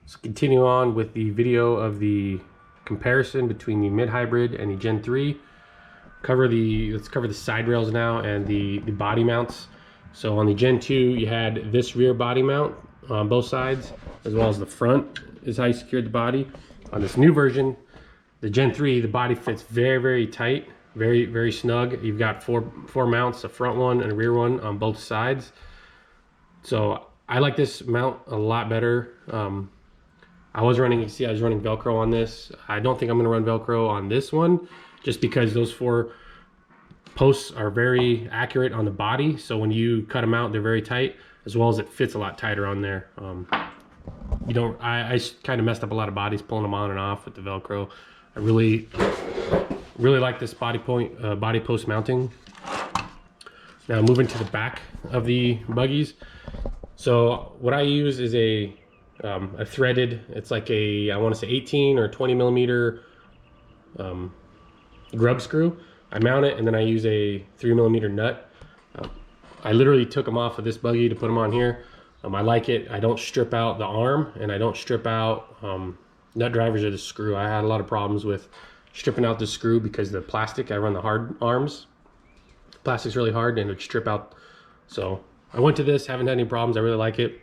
Let's continue on with the video of the comparison between the mid-hybrid and the Gen 3. Let's cover the side rails now and the body mounts. So on the Gen 2, you had this rear body mount on both sides, as well as the front is how you secured the body. On this new version, the Gen 3, the body fits very, very tight, very snug. You've got four mounts, a front one and a rear one on both sides. So I like this mount a lot better. I was running Velcro on this. I don't think I'm gonna run Velcro on this one, just because those 4 posts are very accurate on the body. So when you cut them out, they're very tight, as well as it fits a lot tighter on there. I kind of messed up a lot of bodies pulling them on and off with the Velcro. I really like this body post mounting. Now moving to the back of the buggies. So what I use is a threaded, it's like I want to say 18 or 20 millimeter grub screw. I mount it and then I use a 3 millimeter nut. I literally took them off of this buggy to put them on here. I like it. I don't strip out the arm and I don't strip out nut drivers or the screw. I had a lot of problems with stripping out the screw because the plastic, I run the hard arms. Plastic's really hard and it would strip out. So I went to this, haven't had any problems. I really like it.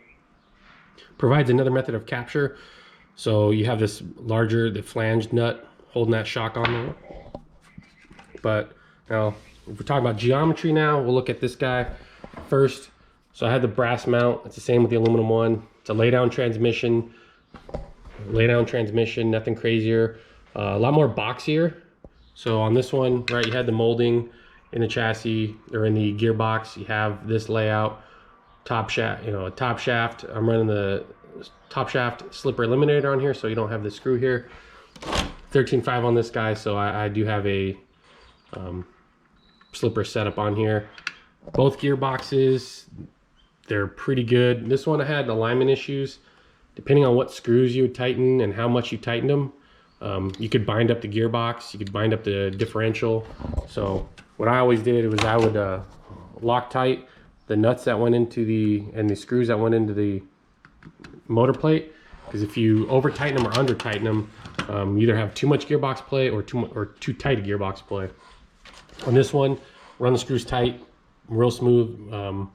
Provides another method of capture. So you have this the flanged nut holding that shock on there. But now, if we're talking about geometry now, we'll look at this guy first. So I had the brass mount. It's the same with the aluminum one. It's a lay-down transmission. Nothing crazier. A lot more boxier. So on this one, right, you had the molding in the chassis or in the gearbox. You have this layout. Top shaft, a top shaft. I'm running the top shaft slipper eliminator on here, so you don't have the screw here. 13.5 on this guy, so I do have a slipper setup on here. Both gearboxes, they're pretty good. This one I had alignment issues. Depending on what screws you would tighten and how much you tightened them, you could bind up the gearbox, you could bind up the differential. So what I always did was I would lock tight the nuts that went into the screws that went into the motor plate, because if you over tighten them or under tighten them, you either have too much gearbox play or too tight a gearbox play. On this one, run the screws tight, real smooth.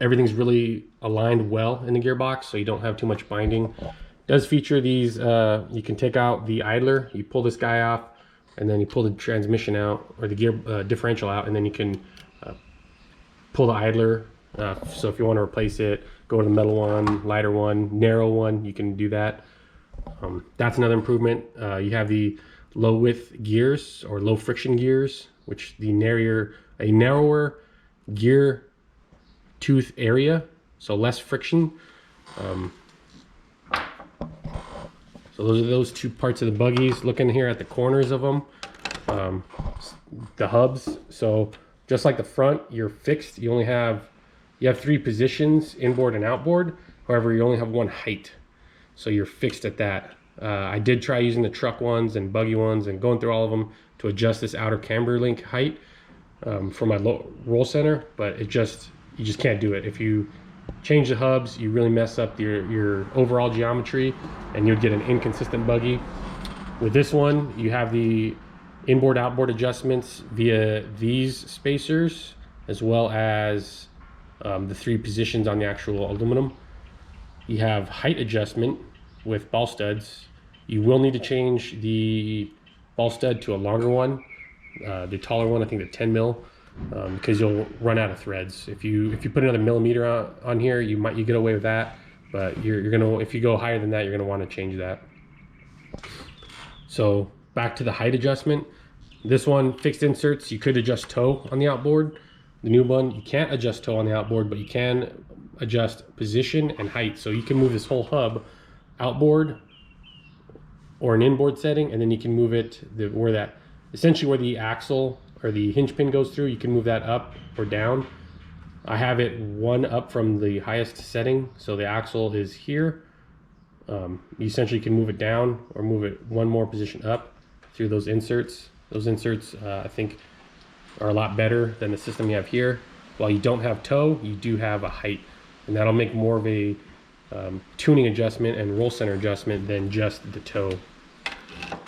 Everything's really aligned well in the gearbox, so you don't have too much binding. It does feature these, you can take out the idler, you pull this guy off, and then you pull the transmission out, or the gear differential out, and then you can pull the idler. So if you want to replace it, go to the metal one, lighter one, narrow one, you can do that. That's another improvement. You have the low width gears or low friction gears, which a narrower gear tooth area, so less friction. So those are those 2 parts of the buggies. Looking here at the corners of them, the hubs. So just like the front, you're fixed. You have 3 positions, inboard and outboard. However, you only have 1 height, so you're fixed at that. I did try using the truck ones and buggy ones and going through all of them to adjust this outer camber link height for my roll center, but you just can't do it. If you change the hubs, you really mess up your overall geometry and you'd get an inconsistent buggy. With this one, you have the inboard outboard adjustments via these spacers, as well as the 3 positions on the actual aluminum. You have height adjustment with ball studs. You will need to change the ball stud to a longer one, the taller one, I think the 10 mil, because you'll run out of threads. If you put another millimeter on here, you get away with that, but you're gonna, if you go higher than that, you're gonna want to change that. So back to the height adjustment. This one, fixed inserts, you could adjust toe on the outboard. The new one, you can't adjust toe on the outboard, but you can adjust position and height. So you can move this whole hub outboard or an inboard setting, and then you can move it essentially where the axle or the hinge pin goes through, you can move that up or down. I have it 1 up from the highest setting, so the axle is here. You essentially can move it down or move it 1 more position up through those inserts. Those inserts, I think, are a lot better than the system you have here. While you don't have toe, you do have a height, and that'll make more of a tuning adjustment and roll center adjustment than just the toe.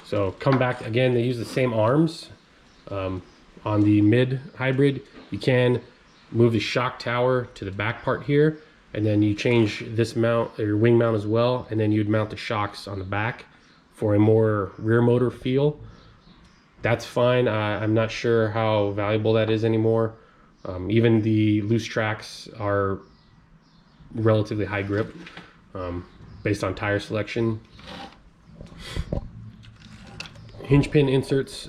So come back again, they use the same arms. On the mid hybrid, you can move the shock tower to the back part here, and then you change this mount, your wing mount as well, and then you'd mount the shocks on the back for a more rear motor feel. That's fine. I'm not sure how valuable that is anymore. Even the loose tracks are relatively high grip based on tire selection. Hinge pin inserts,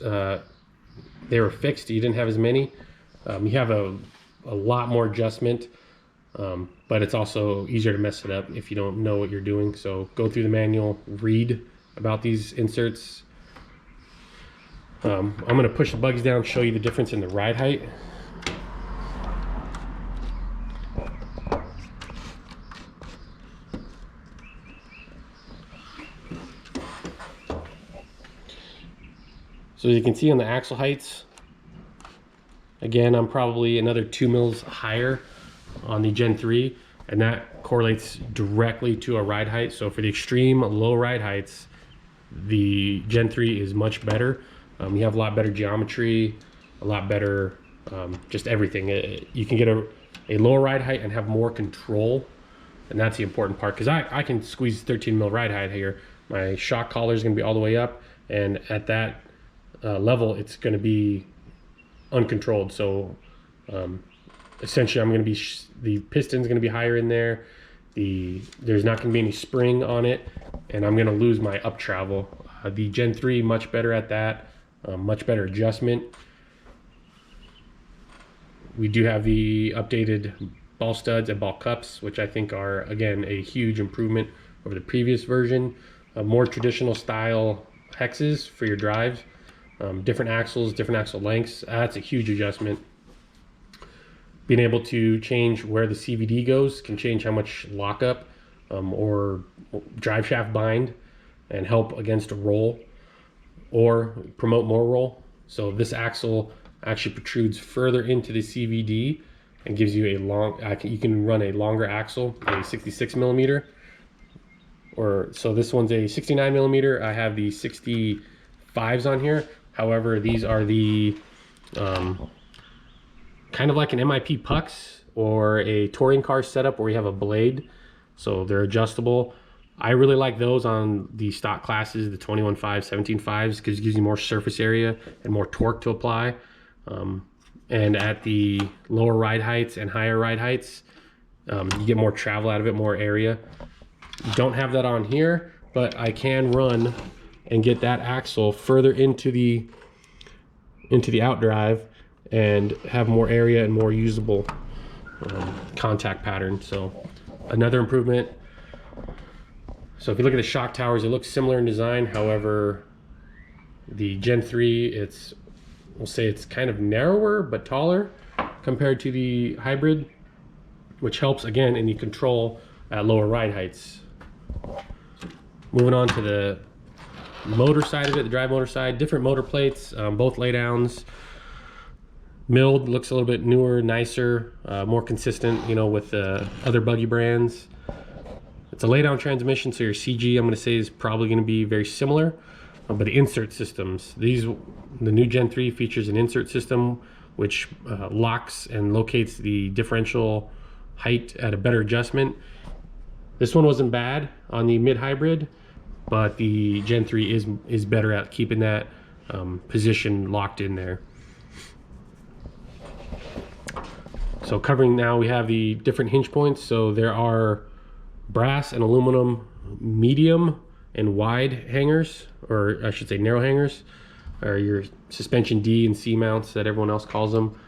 they were fixed. You didn't have as many. You have a lot more adjustment, but it's also easier to mess it up if you don't know what you're doing. So go through the manual, read about these inserts. I'm going to push the buggies down, show you the difference in the ride height. So as you can see on the axle heights, again, I'm probably another 2 mils higher on the Gen 3, and that correlates directly to a ride height. So for the extreme low ride heights, the Gen 3 is much better. You have a lot better geometry, a lot better just everything. You can get a lower ride height and have more control, and that's the important part, because I can squeeze 13 mil ride height here. My shock collar is going to be all the way up, and at that level it's going to be uncontrolled. So essentially I'm going to be the piston's going to be higher in there, there's not going to be any spring on it, and I'm going to lose my up travel. The Gen 3 much better at that, much better adjustment. We do have the updated ball studs and ball cups, which I think are again a huge improvement over the previous version. More traditional style hexes for your drives. Different axles, different axle lengths. That's a huge adjustment. Being able to change where the CVD goes can change how much lockup or drive shaft bind and help against a roll or promote more roll. So this axle actually protrudes further into the CVD and gives you a long, you can run a longer axle, a 66 millimeter. Or so this one's a 69 millimeter. I have the 65s on here. However, these are the kind of like an MIP pucks or a touring car setup where we have a blade, so they're adjustable. I really like those on the stock classes, the 21.5, 17.5s, because it gives you more surface area and more torque to apply. And at the lower ride heights and higher ride heights, you get more travel out of it, more area. Don't have that on here, but I can run and get that axle further into the outdrive and have more area and more usable contact pattern. So another improvement. So if you look at the shock towers, it looks similar in design. However, the Gen 3, we'll say it's kind of narrower but taller compared to the hybrid, which helps again in the control at lower ride heights. Moving on to the motor side of it, the drive motor side, different motor plates, both laydowns. Milled, looks a little bit newer, nicer, more consistent, you know, with other buggy brands. It's a laydown transmission, so your CG, I'm going to say, is probably going to be very similar. But the insert systems, the new Gen 3 features an insert system which locks and locates the differential height at a better adjustment. This one wasn't bad on the mid-hybrid, but the Gen 3 is better at keeping that position locked in there. So covering now, we have the different hinge points. So there are brass and aluminum medium and wide hangers, or I should say narrow hangers, or your suspension D and C mounts that everyone else calls them.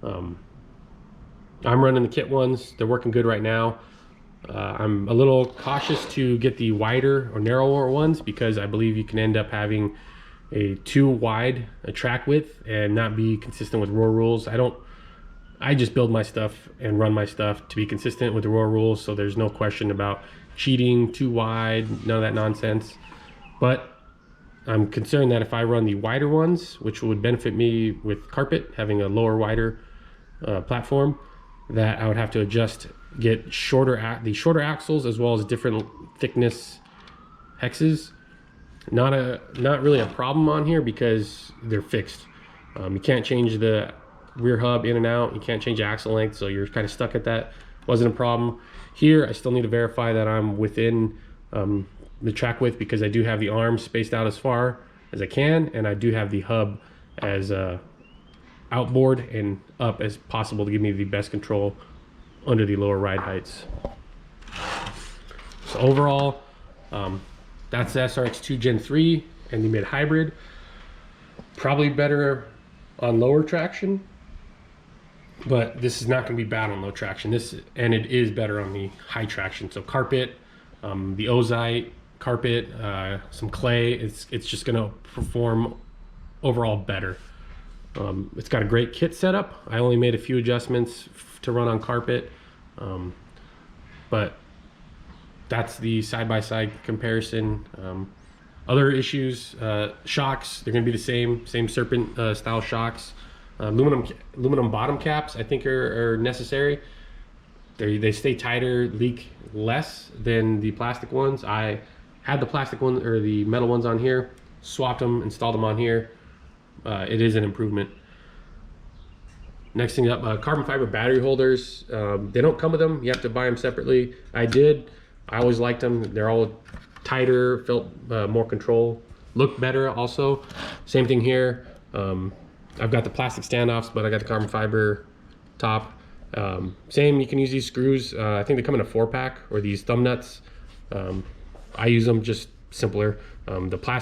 I'm running the kit ones. They're working good right now. I'm a little cautious to get the wider or narrower ones because I believe you can end up having a too wide a track width and not be consistent with road rules. I just build my stuff and run my stuff to be consistent with the road rules, so there's no question about cheating, too wide, none of that nonsense. But I'm concerned that if I run the wider ones, which would benefit me with carpet, having a lower, wider platform, that I would have to adjust get the shorter axles as well as different thickness hexes. Not really a problem on here because they're fixed. You can't change the rear hub in and out. You can't change axle length, so you're kind of stuck at that. Wasn't a problem. Here, I still need to verify that I'm within the track width because I do have the arms spaced out as far as I can, and I do have the hub as outboard and up as possible to give me the best control under the lower ride heights. So overall, that's the SRX2 Gen 3 and the mid hybrid. Probably better on lower traction, but this is not going to be bad on low traction. And it is better on the high traction. So carpet, the ozite carpet, some clay, it's just going to perform overall better. It's got a great kit setup. I only made a few adjustments to run on carpet, but that's the side-by-side comparison. Other issues, shocks, they're going to be the same Serpent style shocks. Aluminum bottom caps I think are necessary. They stay tighter, leak less than the plastic ones. I had the plastic ones or the metal ones on here, swapped them, installed them on here. It is an improvement. Next thing up, carbon fiber battery holders. They don't come with them. You have to buy them separately. I did. I always liked them. They're all tighter, felt more control, look better also. Same thing here. I've got the plastic standoffs, but I got the carbon fiber top. Same, you can use these screws. I think they come in a 4-pack, or these thumb nuts. I use them just simpler. The plastic